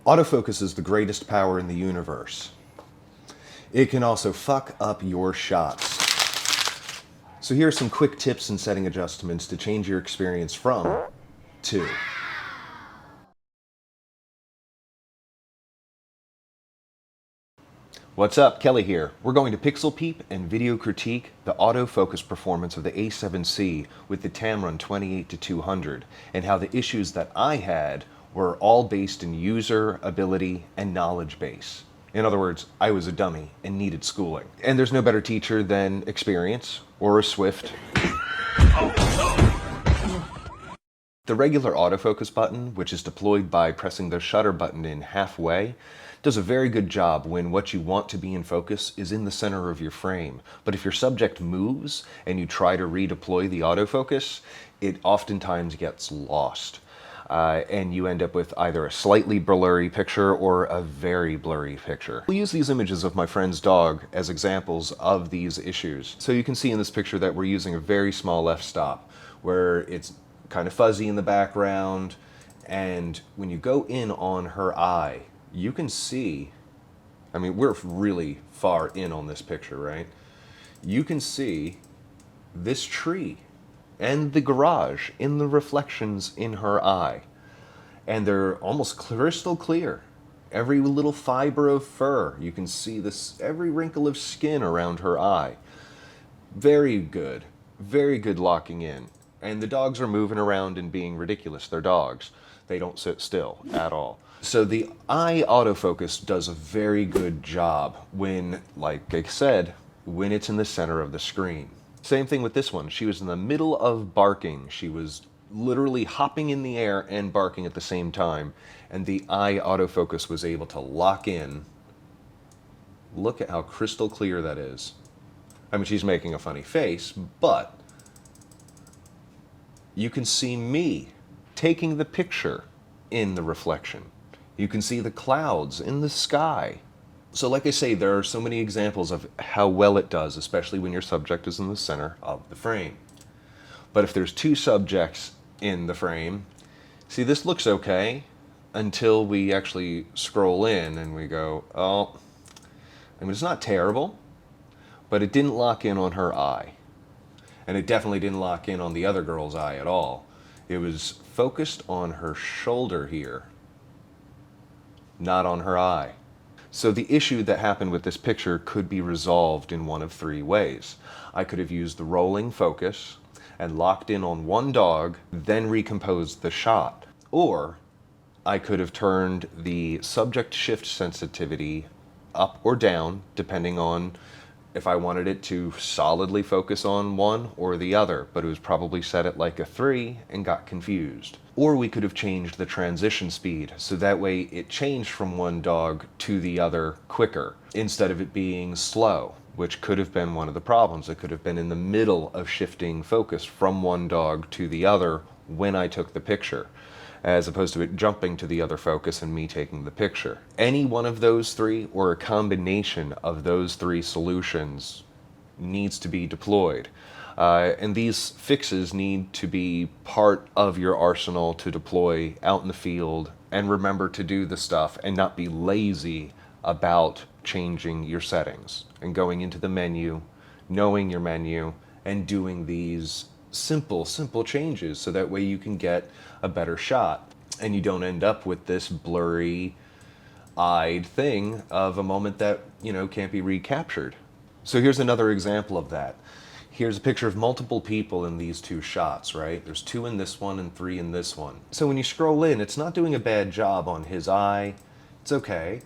Autofocus is the greatest power in the universe. It can also fuck up your shots. So here are some quick tips and setting adjustments to change your experience from to. What's up, Kelly here. We're going to pixel peep and video critique the autofocus performance of the A7C with the Tamron 28-200 and how the issues that I had were all based in user, ability, and knowledge base. In other words, I was a dummy and needed schooling. And there's no better teacher than experience or a Swift. The regular autofocus button, which is deployed by pressing the shutter button in halfway, does a very good job when what you want to be in focus is in the center of your frame. But if your subject moves and you try to redeploy the autofocus, it oftentimes gets lost. And you end up with either a slightly blurry picture or a very blurry picture. We'll use these images of my friend's dog as examples of these issues. So you can see in this picture that we're using a very small f-stop where it's kind of fuzzy in the background, and when you go in on her eye, you can see, I mean, we're really far in on this picture, right? You can see this tree and the garage in the reflections in her eye. And they're almost crystal clear. Every little fiber of fur, you can see this, every wrinkle of skin around her eye. Very good locking in. And the dogs are moving around and being ridiculous. They're dogs. They don't sit still at all. So the eye autofocus does a very good job when, like I said, when it's in the center of the screen. Same thing with this one. She was in the middle of barking. She was literally hopping in the air and barking at the same time. And the eye autofocus was able to lock in. Look at how crystal clear that is. I mean, she's making a funny face, but you can see me taking the picture in the reflection. You can see the clouds in the sky. So like I say, there are so many examples of how well it does, especially when your subject is in the center of the frame. But if there's two subjects in the frame, see, this looks okay until we actually scroll in and we go, oh, I mean, it's not terrible, but it didn't lock in on her eye. And it definitely didn't lock in on the other girl's eye at all. It was focused on her shoulder here, not on her eye. So the issue that happened with this picture could be resolved in one of three ways. I could have used the rolling focus and locked in on one dog, then recomposed the shot. Or I could have turned the subject shift sensitivity up or down, depending on if I wanted it to solidly focus on one or the other, but it was probably set at like a 3 and got confused. Or we could have changed the transition speed, so that way it changed from one dog to the other quicker, instead of it being slow, which could have been one of the problems. It could have been in the middle of shifting focus from one dog to the other when I took the picture, as opposed to it jumping to the other focus and me taking the picture. Any one of those three, or a combination of those three solutions, needs to be deployed. And these fixes need to be part of your arsenal to deploy out in the field, and remember to do the stuff and not be lazy about changing your settings and going into the menu, knowing your menu, and doing these simple changes so that way you can get a better shot and you don't end up with this blurry-eyed thing of a moment that, you know, can't be recaptured. So here's another example of that. Here's a picture of multiple people in these two shots, right? There's 2 in this one and 3 in this one. So when you scroll in, it's not doing a bad job on his eye. It's okay.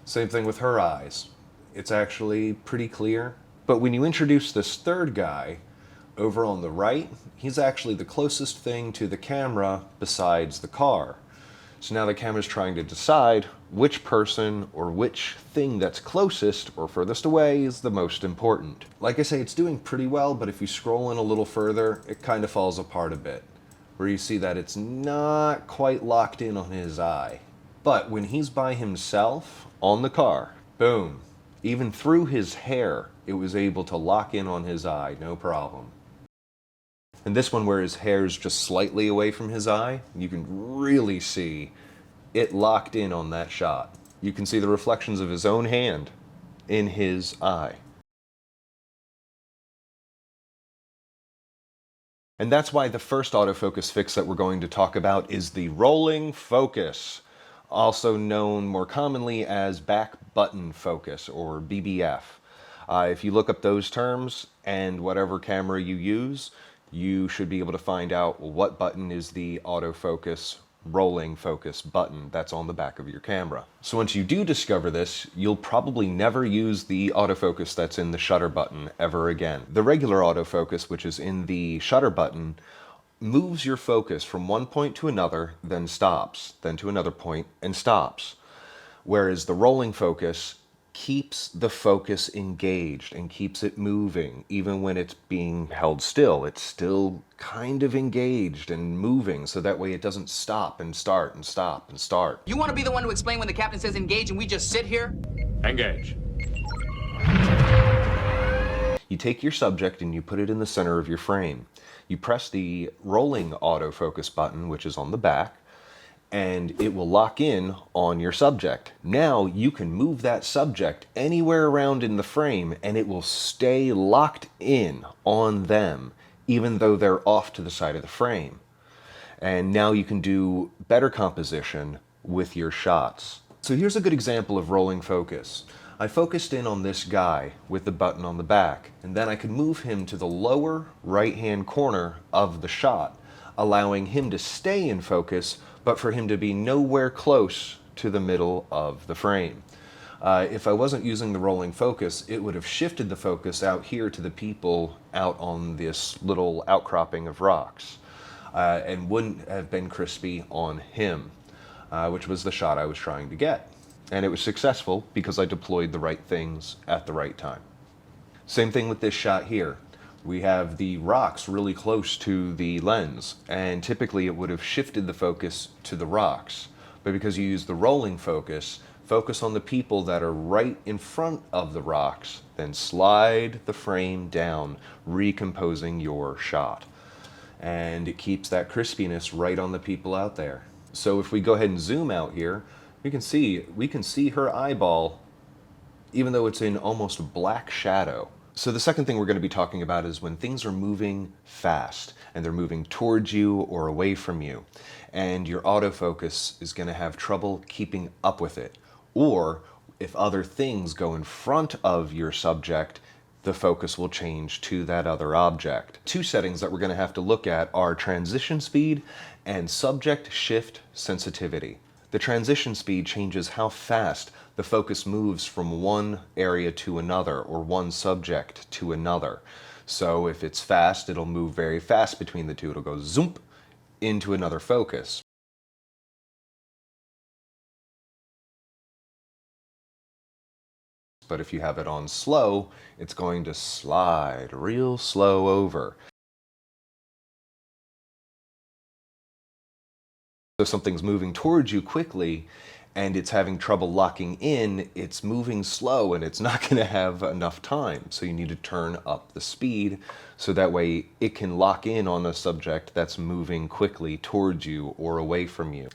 Same thing with her eyes. It's actually pretty clear. But when you introduce this third guy, over on the right, he's actually the closest thing to the camera besides the car. So now the camera's trying to decide which person or which thing that's closest or furthest away is the most important. Like I say, it's doing pretty well, but if you scroll in a little further, it kind of falls apart a bit, where you see that it's not quite locked in on his eye. But when he's by himself on the car, boom, even through his hair, it was able to lock in on his eye, no problem. And this one, where his hair's just slightly away from his eye, you can really see it locked in on that shot. You can see the reflections of his own hand in his eye. And that's why the first autofocus fix that we're going to talk about is the rolling focus, also known more commonly as back button focus, or BBF. If you look up those terms and whatever camera you use, you should be able to find out what button is the autofocus rolling focus button that's on the back of your camera. So once you do discover this, you'll probably never use the autofocus that's in the shutter button ever again. The regular autofocus, which is in the shutter button, moves your focus from one point to another, then stops, then to another point and stops. Whereas the rolling focus keeps the focus engaged and keeps it moving. Even when it's being held still, it's still kind of engaged and moving, so that way it doesn't stop and start and stop and start. You want to be the one to explain when the captain says engage and we just sit here? Engage. You take your subject and you put it in the center of your frame. You press the rolling autofocus button, which is on the back, and it will lock in on your subject. Now you can move that subject anywhere around in the frame and it will stay locked in on them, even though they're off to the side of the frame. And now you can do better composition with your shots. So here's a good example of rolling focus. I focused in on this guy with the button on the back, and then I could move him to the lower right-hand corner of the shot, allowing him to stay in focus, but for him to be nowhere close to the middle of the frame. If I wasn't using the rolling focus, it would have shifted the focus out here to the people out on this little outcropping of rocks, and wouldn't have been crispy on him, which was the shot I was trying to get. And it was successful because I deployed the right things at the right time. Same thing with this shot here. We have the rocks really close to the lens, and typically it would have shifted the focus to the rocks. But because you use the rolling focus, focus on the people that are right in front of the rocks, then slide the frame down, recomposing your shot. And it keeps that crispiness right on the people out there. So if we go ahead and zoom out here, we can see her eyeball, even though it's in almost black shadow. So the second thing we're going to be talking about is when things are moving fast and they're moving towards you or away from you, and your autofocus is going to have trouble keeping up with it. Or if other things go in front of your subject, the focus will change to that other object. Two settings that we're going to have to look at are transition speed and subject shift sensitivity. The transition speed changes how fast the focus moves from one area to another, or one subject to another. So if it's fast, it'll move very fast between the two. It'll go zoom into another focus. But if you have it on slow, it's going to slide real slow over. So something's moving towards you quickly and it's having trouble locking in, it's moving slow and it's not going to have enough time. So you need to turn up the speed so that way it can lock in on a subject that's moving quickly towards you or away from you.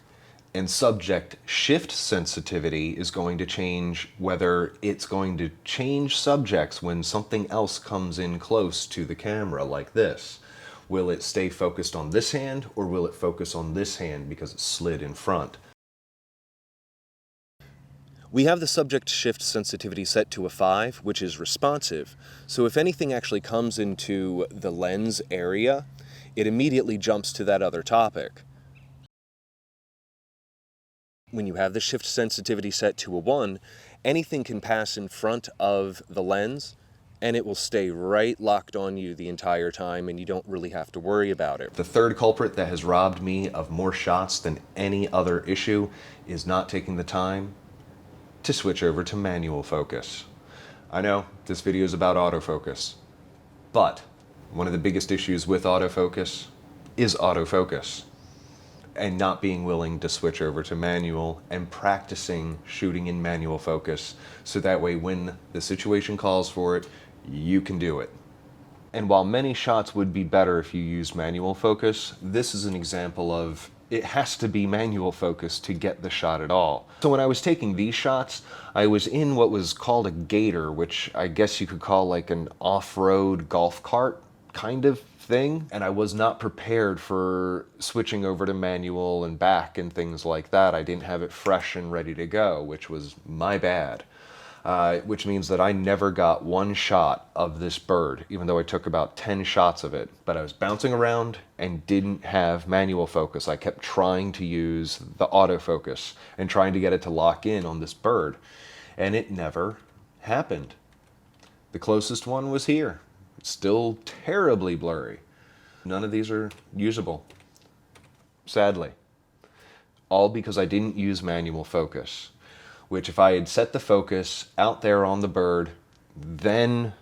And subject shift sensitivity is going to change whether it's going to change subjects when something else comes in close to the camera, like this. Will it stay focused on this hand, or will it focus on this hand because it slid in front? We have the subject shift sensitivity set to a 5, which is responsive. So if anything actually comes into the lens area, it immediately jumps to that other topic. When you have the shift sensitivity set to a 1, anything can pass in front of the lens and it will stay right locked on you the entire time, and you don't really have to worry about it. The third culprit that has robbed me of more shots than any other issue is not taking the time to switch over to manual focus. I know this video is about autofocus, but one of the biggest issues with autofocus is autofocus, and not being willing to switch over to manual and practicing shooting in manual focus so that way when the situation calls for it, you can do it. And while many shots would be better if you used manual focus, this is an example of It has to be manual focus to get the shot at all. So when I was taking these shots, I was in what was called a gator, which I guess you could call like an off-road golf cart kind of thing. And I was not prepared for switching over to manual and back and things like that. I didn't have it fresh and ready to go, which was my bad. Which means that I never got one shot of this bird, even though I took about 10 shots of it. But I was bouncing around and didn't have manual focus. I kept trying to use the autofocus and trying to get it to lock in on this bird, and it never happened. The closest one was here. It's still terribly blurry. None of these are usable, sadly. All because I didn't use manual focus. Which if I had set the focus out there on the bird, then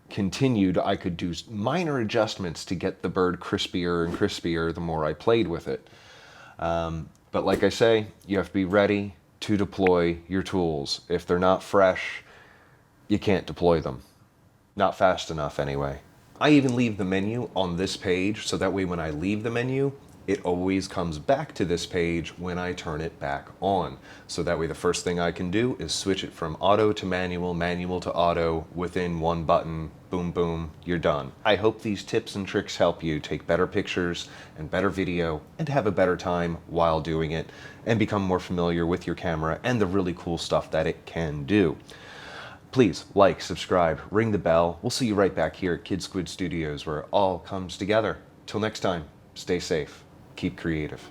continued, I could do minor adjustments to get the bird crispier and crispier the more I played with it. But like I say, you have to be ready to deploy your tools. If they're not fresh, you can't deploy them. Not fast enough anyway. I even leave the menu on this page, so that way when I leave the menu, it always comes back to this page when I turn it back on. So that way the first thing I can do is switch it from auto to manual, manual to auto within one button. Boom, boom, you're done. I hope these tips and tricks help you take better pictures and better video and have a better time while doing it and become more familiar with your camera and the really cool stuff that it can do. Please like, subscribe, ring the bell. We'll see you right back here at Kid Squid Studios where it all comes together. Till next time, stay safe. Keep creative.